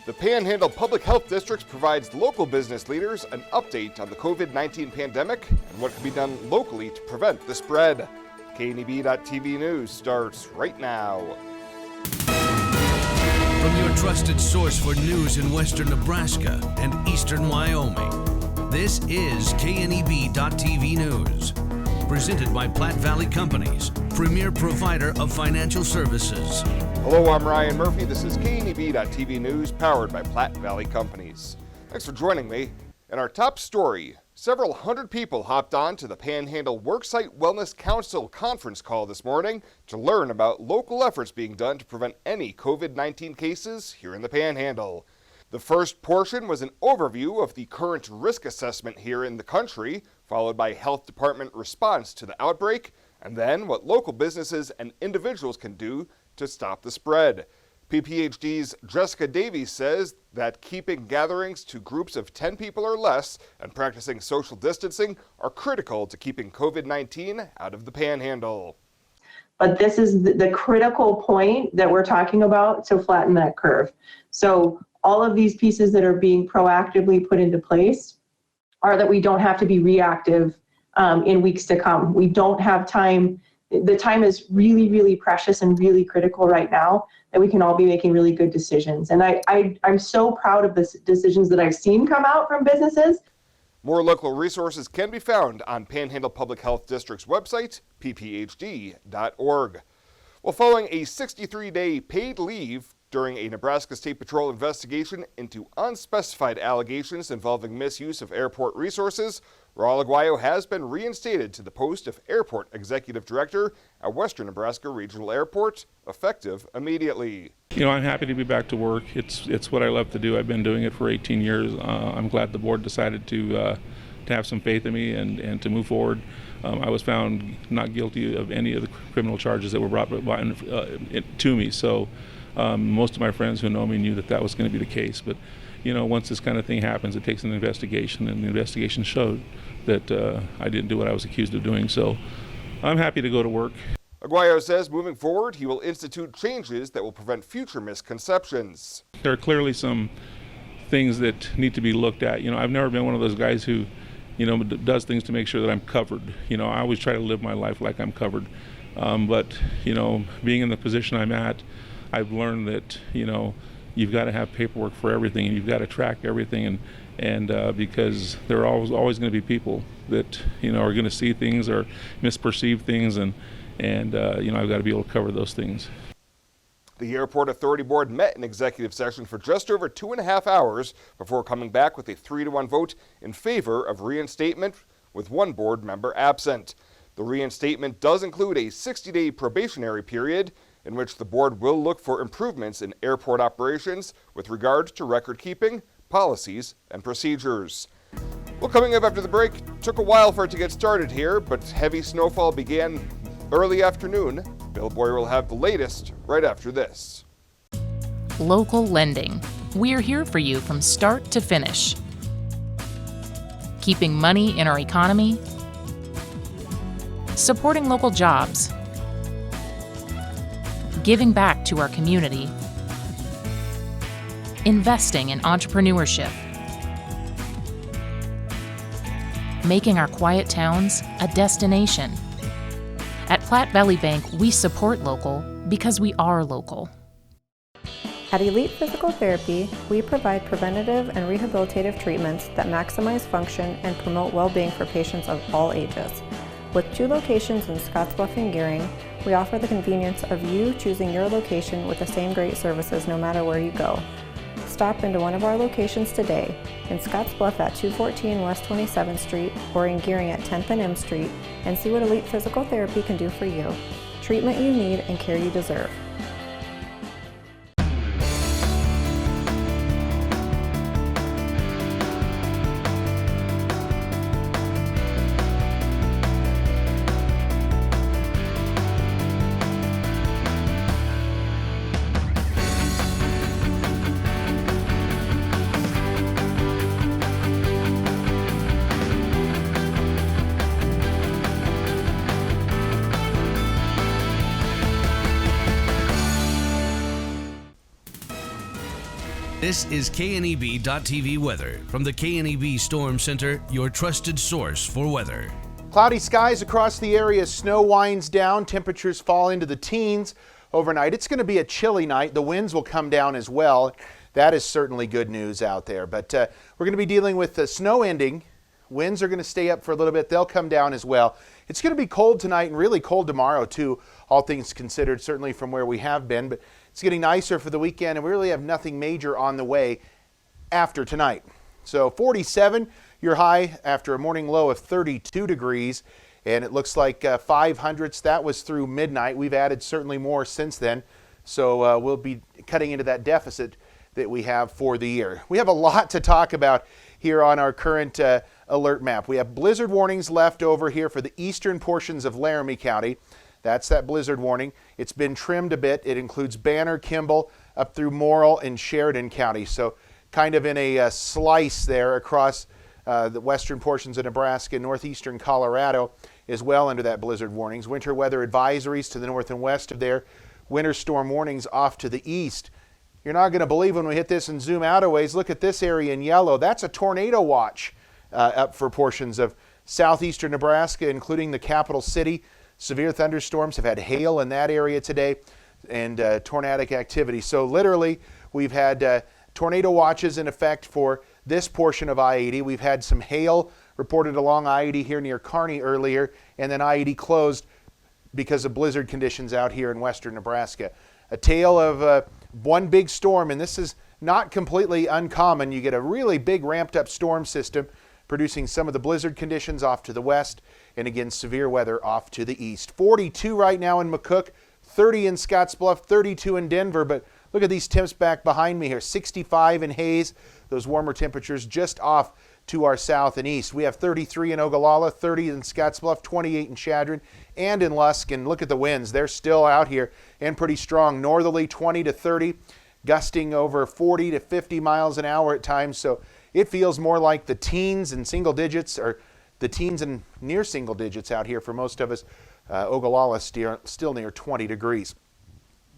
The Panhandle Public Health District provides local business leaders an update on the COVID-19 pandemic and what can be done locally to prevent the spread. KNEB.TV News starts right now. From your trusted source for news in western Nebraska and eastern Wyoming, this is KNEB.TV News. Presented by Platte Valley Companies, premier provider of financial services. Hello, I'm Ryan Murphy. This is KNEB.TV News, powered by Platte Valley Companies. Thanks for joining me. In our top story, several hundred people hopped on to the Panhandle Worksite Wellness Council conference call this morning to learn about local efforts being done to prevent any COVID-19 cases here in the Panhandle. The first portion was an overview of the current risk assessment here in the country, followed by Health Department response to the outbreak, and then what local businesses and individuals can do to stop the spread. PPHD's Jessica Davies says that keeping gatherings to groups of 10 people or less and practicing social distancing are critical to keeping COVID-19 out of the Panhandle. But this is the critical point that we're talking about to flatten that curve. So all of these pieces that are being proactively put into place are that we don't have to be reactive in weeks to come. We don't have time. The time is really, really precious and really critical right now that we can all be making really good decisions. And I'm so proud of the decisions that I've seen come out from businesses. More local resources can be found on Panhandle Public Health District's website, pphd.org. Well, following a 63-day paid leave during a Nebraska State Patrol investigation into unspecified allegations involving misuse of airport resources, Raul Aguallo has been reinstated to the post of Airport Executive Director at Western Nebraska Regional Airport, effective immediately. You know, I'm happy to be back to work. It's what I love to do. I've been doing it for 18 years. I'm glad the board decided to have some faith in me and to move forward. I was found not guilty of any of the criminal charges that were brought to me. So most of my friends who know me knew that was going to be the case. But you know, once this kind of thing happens, it takes an investigation, and the investigation showed that I didn't do what I was accused of doing. So I'm happy to go to work. Aguallo says moving forward, he will institute changes that will prevent future misconceptions. There are clearly some things that need to be looked at. You know, I've never been one of those guys who, you know, does things to make sure that I'm covered. You know, I always try to live my life like I'm covered. But, you know, being in the position I'm at, I've learned that, you know, you've got to have paperwork for everything, and you've got to track everything, and because there are always going to be people that, you know, are going to see things or misperceive things, and you know, I've got to be able to cover those things. The Airport Authority Board met in executive session for just over 2.5 hours before coming back with a 3-to-1 vote in favor of reinstatement, with one board member absent. The reinstatement does include a 60-day probationary period in which the board will look for improvements in airport operations with regard to record keeping, policies, and procedures. Well, coming up after the break, took a while for it to get started here, but heavy snowfall began early afternoon. Bill Boyer will have the latest right after this. Local lending. We're here for you from start to finish. Keeping money in our economy, supporting local jobs, giving back to our community, investing in entrepreneurship, making our quiet towns a destination. At Platte Valley Bank, we support local because we are local. At Elite Physical Therapy, we provide preventative and rehabilitative treatments that maximize function and promote well-being for patients of all ages. With 2 locations in Scottsbluff and Gearing, we offer the convenience of you choosing your location with the same great services no matter where you go. Stop into one of our locations today, in Scottsbluff at 214 West 27th Street or in Gearing at 10th and M Street, and see what Elite Physical Therapy can do for you. Treatment you need and care you deserve. This is KNEB.TV weather from the KNEB Storm Center, your trusted source for weather. Cloudy skies across the area. Snow winds down. Temperatures fall into the teens overnight. It's going to be a chilly night. The winds will come down as well. That is certainly good news out there. But we're going to be dealing with the snow ending. Winds are going to stay up for a little bit. They'll come down as well. It's going to be cold tonight and really cold tomorrow too, all things considered, certainly from where we have been. But it's getting nicer for the weekend, and we really have nothing major on the way after tonight. So 47, your high after a morning low of 32 degrees. And it looks like 500ths. That was through midnight. We've added certainly more since then. So we'll be cutting into that deficit that we have for the year. We have a lot to talk about here on our current alert map. We have blizzard warnings left over here for the eastern portions of Laramie County. That's that blizzard warning. It's been trimmed a bit. It includes Banner, Kimball, up through Morrill and Sheridan County. So kind of in a slice there across the western portions of Nebraska, northeastern Colorado as well under that blizzard warnings. Winter weather advisories to the north and west of there. Winter storm warnings off to the east. You're not going to believe when we hit this and zoom out a ways. Look at this area in yellow. That's a tornado watch up for portions of southeastern Nebraska, including the capital city. Severe thunderstorms have had hail in that area today and tornadic activity. So literally, we've had tornado watches in effect for this portion of I-80. We've had some hail reported along I-80 here near Kearney earlier, and then I-80 closed because of blizzard conditions out here in western Nebraska. A tale of one big storm, and this is not completely uncommon. You get a really big ramped up storm system producing some of the blizzard conditions off to the west, and again, severe weather off to the east. 42 right now in McCook, 30 in Scottsbluff, 32 in Denver, but look at these temps back behind me here. 65 in Hayes, those warmer temperatures just off to our south and east. We have 33 in Ogallala, 30 in Scottsbluff, 28 in Chadron, and in Lusk. And look at the winds. They're still out here and pretty strong. Northerly 20 to 30, gusting over 40 to 50 miles an hour at times. So it feels more like the teens and single digits, or the teens and near single digits out here for most of us. Ogallala still near 20 degrees.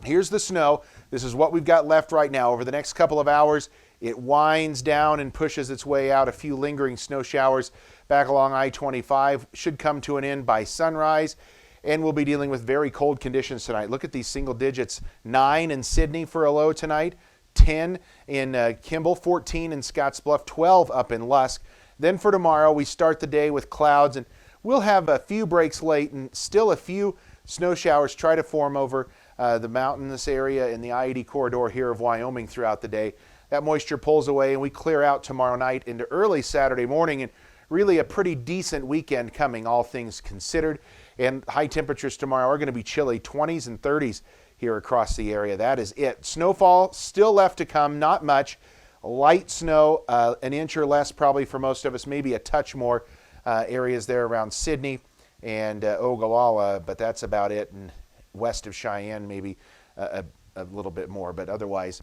Here's the snow. This is what we've got left right now. Over the next couple of hours, it winds down and pushes its way out. A few lingering snow showers back along I-25 should come to an end by sunrise, and we'll be dealing with very cold conditions tonight. Look at these single digits. 9 in Sidney for a low tonight, 10 in Kimball, 14 in Scottsbluff, 12 up in Lusk. Then for tomorrow, we start the day with clouds, and we'll have a few breaks late and still a few snow showers try to form over the mountainous area in the I-80 corridor here of Wyoming throughout the day. That moisture pulls away and we clear out tomorrow night into early Saturday morning, and really a pretty decent weekend coming, all things considered. And high temperatures tomorrow are going to be chilly, 20s and 30s here across the area. That is it. Snowfall still left to come, not much. Light snow, an inch or less probably for most of us, maybe a touch more areas there around Sidney and Ogallala, but that's about it. And west of Cheyenne, maybe a little bit more, but otherwise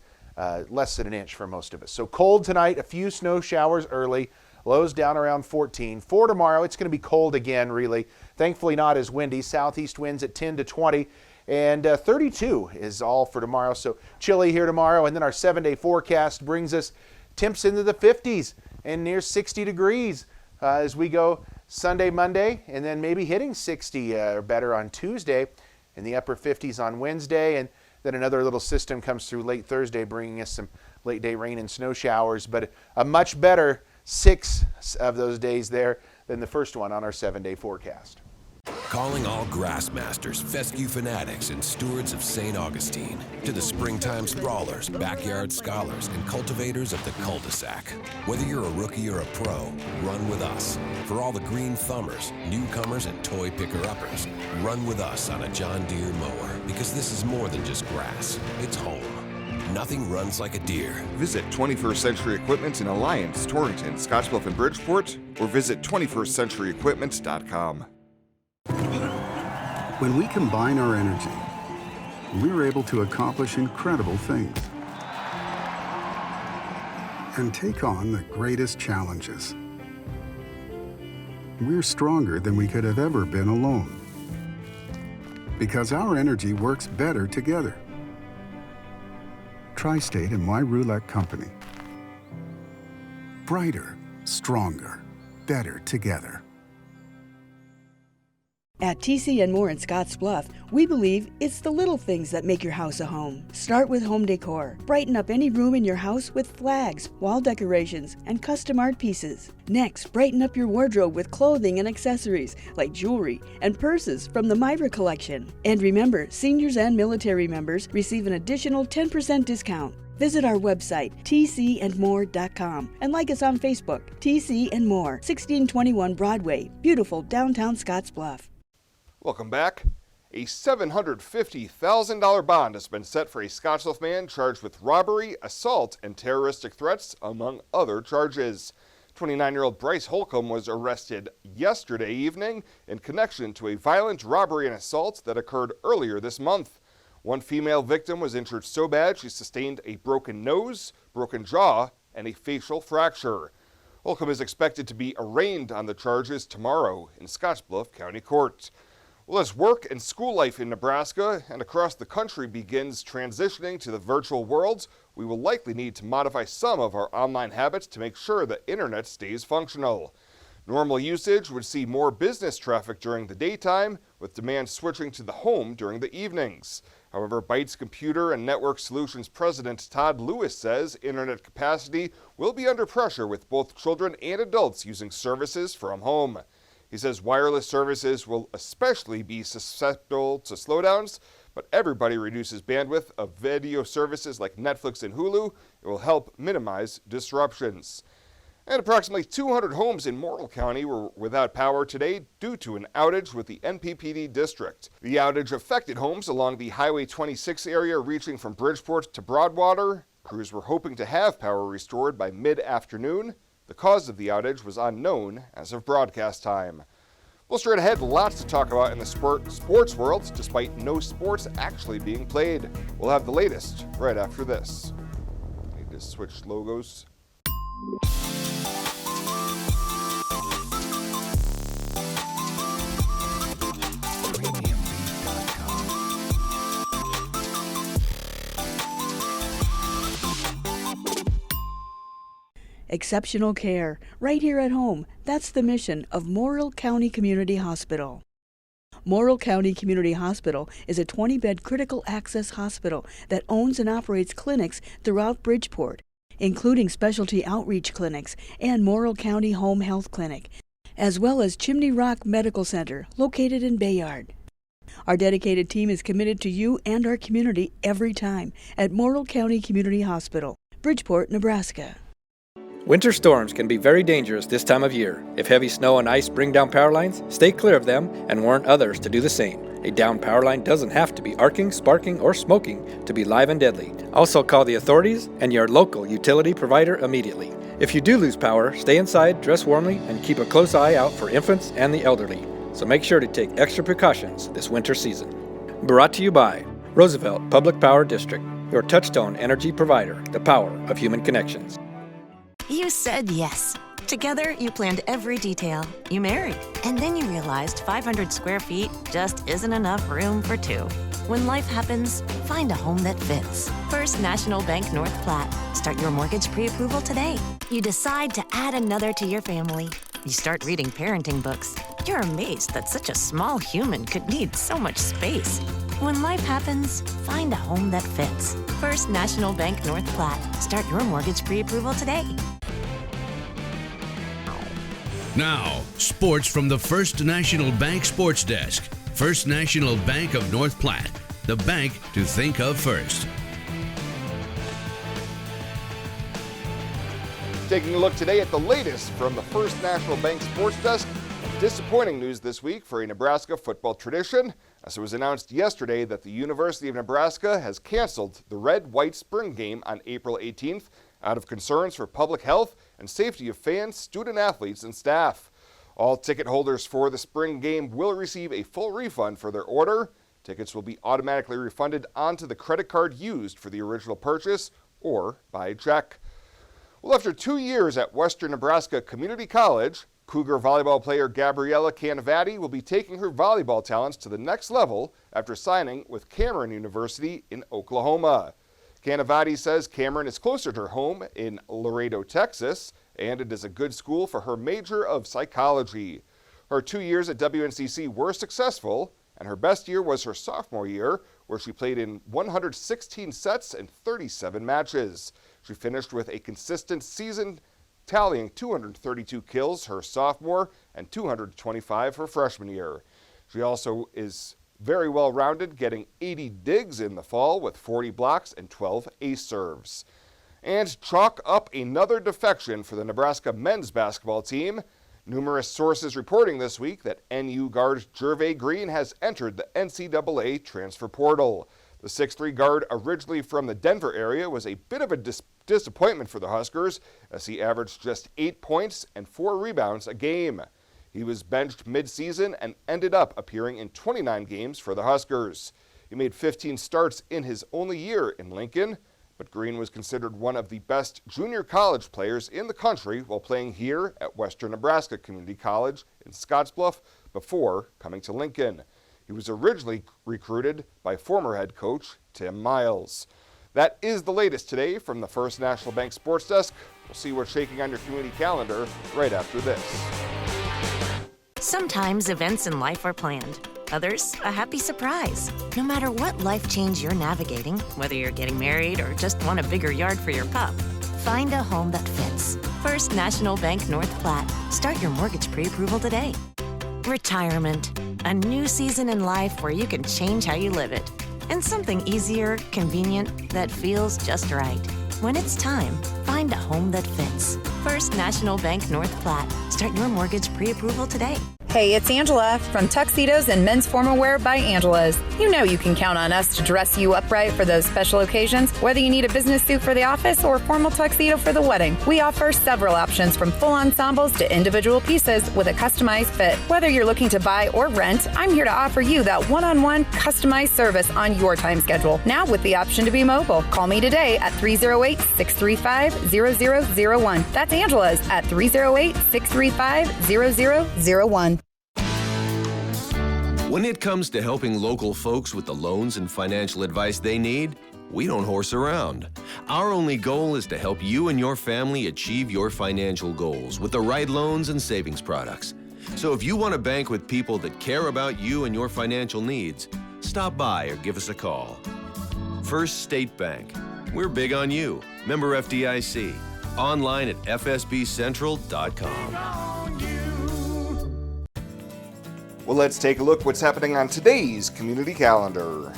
less than an inch for most of us. So cold tonight, a few snow showers early, lows down around 14. For tomorrow, it's going to be cold again, really. Thankfully not as windy. Southeast winds at 10 to 20, and 32 is all for tomorrow. So chilly here tomorrow, and then our 7-day forecast brings us temps into the 50s and near 60 degrees as we go Sunday, Monday, and then maybe hitting 60 or better on Tuesday, in the upper 50s on Wednesday, and then another little system comes through late Thursday, bringing us some late day rain and snow showers, but a much better 6 of those days there than the first one on our 7-day forecast. Calling all grass masters, fescue fanatics, and stewards of St. Augustine. To the springtime sprawlers, backyard scholars, and cultivators of the cul-de-sac. Whether you're a rookie or a pro, run with us. For all the green thumbers, newcomers, and toy picker-uppers, run with us on a John Deere mower. Because this is more than just grass, it's home. Nothing runs like a Deere. Visit 21st Century Equipment in Alliance, Torrington, Scottsbluff, and Bridgeport, or visit 21stcenturyequipment.com. When we combine our energy, we're able to accomplish incredible things and take on the greatest challenges. We're stronger than we could have ever been alone because our energy works better together. Tri-State and My Roulette Company. Brighter, stronger, better together. At TC and More in Scotts Bluff, we believe it's the little things that make your house a home. Start with home decor. Brighten up any room in your house with flags, wall decorations, and custom art pieces. Next, brighten up your wardrobe with clothing and accessories like jewelry and purses from the Myra collection. And remember, seniors and military members receive an additional 10% discount. Visit our website, tcandmore.com, and like us on Facebook, TC and More, 1621 Broadway, beautiful downtown Scotts Bluff. Welcome back. A $750,000 bond has been set for a Scottsbluff man charged with robbery, assault, and terroristic threats, among other charges. 29-year-old Bryce Holcomb was arrested yesterday evening in connection to a violent robbery and assault that occurred earlier this month. One female victim was injured so bad she sustained a broken nose, broken jaw, and a facial fracture. Holcomb is expected to be arraigned on the charges tomorrow in Scottsbluff County Court. Well, as work and school life in Nebraska and across the country begins transitioning to the virtual world, we will likely need to modify some of our online habits to make sure the internet stays functional. Normal usage would see more business traffic during the daytime, with demand switching to the home during the evenings. However, Bytes Computer and Network Solutions President Todd Lewis says internet capacity will be under pressure with both children and adults using services from home. He says wireless services will especially be susceptible to slowdowns, but everybody reduces bandwidth of video services like Netflix and Hulu. It will help minimize disruptions. And approximately 200 homes in Morrill County were without power today due to an outage with the NPPD district. The outage affected homes along the Highway 26 area reaching from Bridgeport to Broadwater. Crews were hoping to have power restored by mid-afternoon. The cause of the outage was unknown as of broadcast time. Well, straight ahead, lots to talk about in the sports world, despite no sports actually being played. We'll have the latest right after this. Need to switch logos. Exceptional care, right here at home. That's the mission of Morrill County Community Hospital. Morrill County Community Hospital is a 20-bed critical access hospital that owns and operates clinics throughout Bridgeport, including specialty outreach clinics and Morrill County Home Health Clinic, as well as Chimney Rock Medical Center, located in Bayard. Our dedicated team is committed to you and our community every time at Morrill County Community Hospital, Bridgeport, Nebraska. Winter storms can be very dangerous this time of year. If heavy snow and ice bring down power lines, stay clear of them and warn others to do the same. A downed power line doesn't have to be arcing, sparking, or smoking to be live and deadly. Also call the authorities and your local utility provider immediately. If you do lose power, stay inside, dress warmly, and keep a close eye out for infants and the elderly. So make sure to take extra precautions this winter season. Brought to you by Roosevelt Public Power District, your touchstone energy provider, the power of human connections. You said yes. Together, you planned every detail. You married. And then you realized 500 square feet just isn't enough room for two. When life happens, find a home that fits. First National Bank North Platte. Start your mortgage pre-approval today. You decide to add another to your family. You start reading parenting books. You're amazed that such a small human could need so much space. When life happens, find a home that fits. First National Bank North Platte. Start your mortgage pre-approval today. Now, sports from the First National Bank Sports Desk. First National Bank of North Platte, the bank to think of first. Taking a look today at the latest from the First National Bank Sports Desk. Disappointing news this week for a Nebraska football tradition, as it was announced yesterday that the University of Nebraska has canceled the red-white spring game on April 18th out of concerns for public health and safety of fans, student athletes, and staff. All ticket holders for the spring game will receive a full refund for their order. Tickets will be automatically refunded onto the credit card used for the original purchase or by check. Well, after 2 years at Western Nebraska Community College, Cougar volleyball player Gabriella Canavati will be taking her volleyball talents to the next level after signing with Cameron University in Oklahoma. Canavati says Cameron is closer to her home in Laredo, Texas, and it is a good school for her major of psychology. Her 2 years at WNCC were successful, and her best year was her sophomore year, where she played in 116 sets and 37 matches. She finished with a consistent season, tallying 232 kills her sophomore and 225 her freshman year. She also is very well-rounded, getting 80 digs in the fall with 40 blocks and 12 ace serves. And chalk up another defection for the Nebraska men's basketball team. Numerous sources reporting this week that NU guard Jervay Green has entered the NCAA transfer portal. The 6'3 guard, originally from the Denver area, was a bit of a disappointment for the Huskers, as he averaged just 8 points and 4 rebounds a game. He was benched mid-season and ended up appearing in 29 games for the Huskers. He made 15 starts in his only year in Lincoln, but Green was considered one of the best junior college players in the country while playing here at Western Nebraska Community College in Scottsbluff before coming to Lincoln. He was originally recruited by former head coach Tim Miles. That is the latest today from the First National Bank Sports Desk. We'll see what's shaking on your community calendar right after this. Sometimes events in life are planned. Others, a happy surprise. No matter what life change you're navigating, whether you're getting married or just want a bigger yard for your pup, find a home that fits. First National Bank North Platte. Start your mortgage pre-approval today. Retirement. A new season in life where you can change how you live it. And something easier, convenient, that feels just right. When it's time, find a home that fits. First National Bank North Platte. Start your mortgage pre-approval today. Hey, it's Angela from Tuxedos and Men's Formal Wear by Angela's. You know you can count on us to dress you up right for those special occasions, whether you need a business suit for the office or a formal tuxedo for the wedding. We offer several options from full ensembles to individual pieces with a customized fit. Whether you're looking to buy or rent, I'm here to offer you that one-on-one customized service on your time schedule. Now with the option to be mobile. Call me today at 308-635-0001. That's Angela's at 308-635-0001. When it comes to helping local folks with the loans and financial advice they need, we don't horse around. Our only goal is to help you and your family achieve your financial goals with the right loans and savings products. So if you want to bank with people that care about you and your financial needs, stop by or give us a call. First State Bank. We're big on you. Member FDIC. Online at fsbcentral.com. Well, let's take a look what's happening on today's community calendar.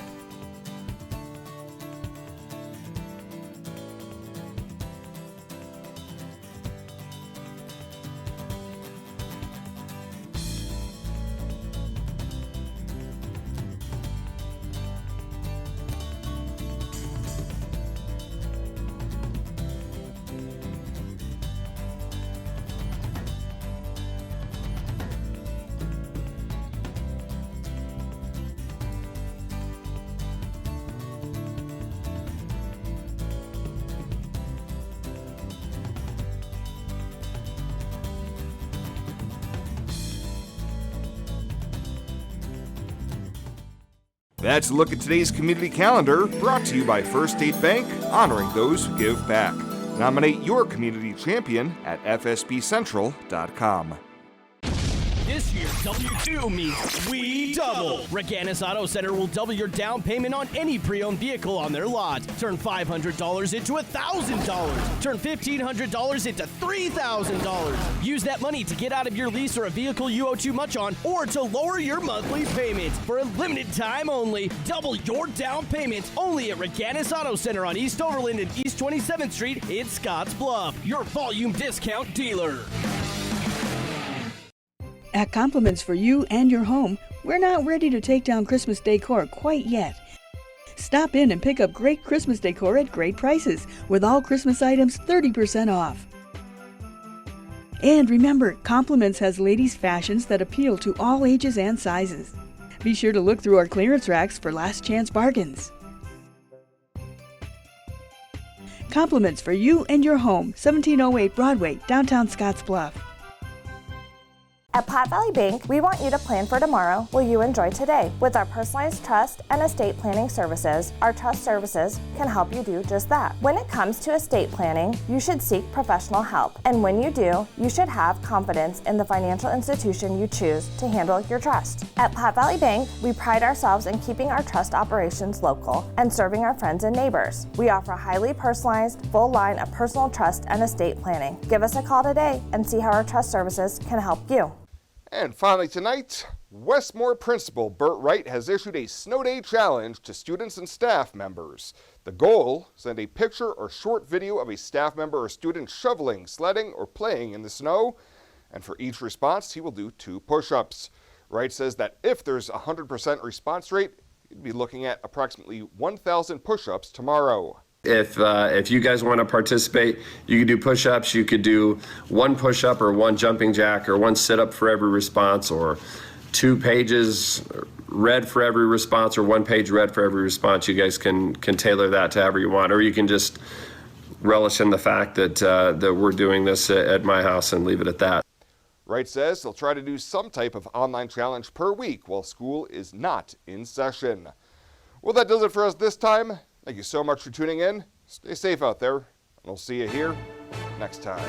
That's a look at today's community calendar, brought to you by First State Bank, honoring those who give back. Nominate your community champion at fsbcentral.com. This year, W2 means we double. Reganis Auto Center will double your down payment on any pre-owned vehicle on their lot. Turn $500 into $1,000. Turn $1,500 into $3,000. Use that money to get out of your lease or a vehicle you owe too much on, or to lower your monthly payment. For a limited time only, double your down payment only at Reganis Auto Center on East Overland and East 27th Street in Scottsbluff. Your volume discount dealer. At Compliments for You and Your Home, we're not ready to take down Christmas decor quite yet. Stop in and pick up great Christmas decor at great prices, with all Christmas items 30% off. And remember, Compliments has ladies' fashions that appeal to all ages and sizes. Be sure to look through our clearance racks for last chance bargains. Compliments for You and Your Home, 1708 Broadway, downtown Scottsbluff. At Platte Valley Bank, we want you to plan for tomorrow while you enjoy today. With our personalized trust and estate planning services, our trust services can help you do just that. When it comes to estate planning, you should seek professional help. And when you do, you should have confidence in the financial institution you choose to handle your trust. At Platte Valley Bank, we pride ourselves in keeping our trust operations local and serving our friends and neighbors. We offer a highly personalized, full line of personal trust and estate planning. Give us a call today and see how our trust services can help you. And finally tonight, Westmore Principal Burt Wright has issued a snow day challenge to students and staff members. The goal, send a picture or short video of a staff member or student shoveling, sledding, or playing in the snow. And for each response, he will do 2 push-ups. Wright says that if there's a 100% response rate, he'd be looking at approximately 1,000 push-ups tomorrow. If you guys want to participate, you could do push-ups, you could do 1 push-up or 1 jumping jack or 1 sit-up for every response, or 2 pages read for every response or 1 page read for every response. You guys can tailor that to however you want, or you can just relish in the fact that we're doing this at my house and leave it at that. Wright says he'll try to do some type of online challenge per week while school is not in session. Well, that does it for us this time. Thank you so much for tuning in. Stay safe out there, and we'll see you here next time.